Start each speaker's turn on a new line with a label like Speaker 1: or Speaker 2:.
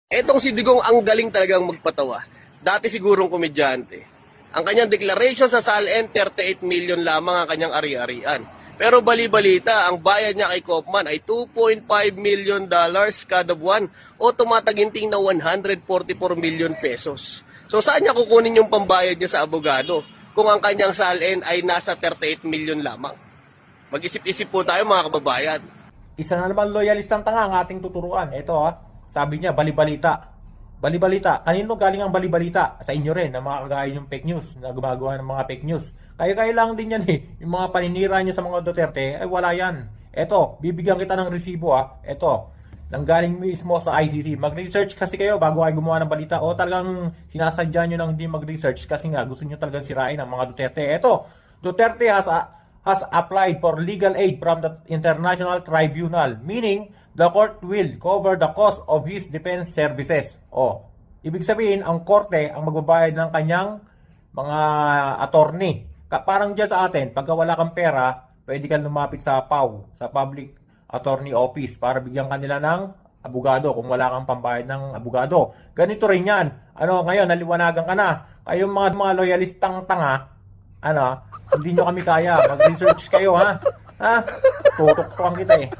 Speaker 1: Etong si Digong ang galing talagang magpatawa. Dati sigurong komedyante. Ang kanyang declaration sa SALN, 38 million lamang ang kanyang ari-arian. Pero bali-balita, ang bayad niya kay Kaufman ay $2.5 million kada buwan o tumataginting na 144 million pesos. So saan niya kukunin yung pambayad niya sa abogado kung ang kanyang SALN ay nasa 38 million lamang? Mag-isip-isip po tayo mga kababayan.
Speaker 2: Isa na naman loyalistang tanga ang ating tuturuan. Ito sabi niya, balibalita. Balibalita. Kanino galing ang balibalita? Sa inyo rin, na mga kagaya yung fake news, na gumagawa ng mga fake news. Kayo lang din yan eh. Yung mga paninira niyo sa mga Duterte, ay wala yan. Ito, bibigyan kita ng resibo Ito, nanggaling mismo sa ICC. Mag-research kasi kayo bago kayo gumawa ng balita. O talagang sinasadya nyo nang hindi mag-research kasi nga gusto nyo talagang sirain ang mga Duterte. Ito, Duterte has applied for legal aid from the International Tribunal, meaning the court will cover the cost of his defense services. Ibig sabihin, ang korte ang magbabayad ng kanyang mga attorney. Parang dyan sa atin, pagka wala kang pera, pwede kang lumapit sa PAW, sa Public Attorney Office, para bigyan kanila ng abogado kung wala kang pambayad ng abogado. Ganito rin yan. Ngayon, naliwanagan ka na. Kayong mga loyalistang tanga, hindi nyo kami kaya. Mag-research kayo, ha? Tutuktukan kita eh.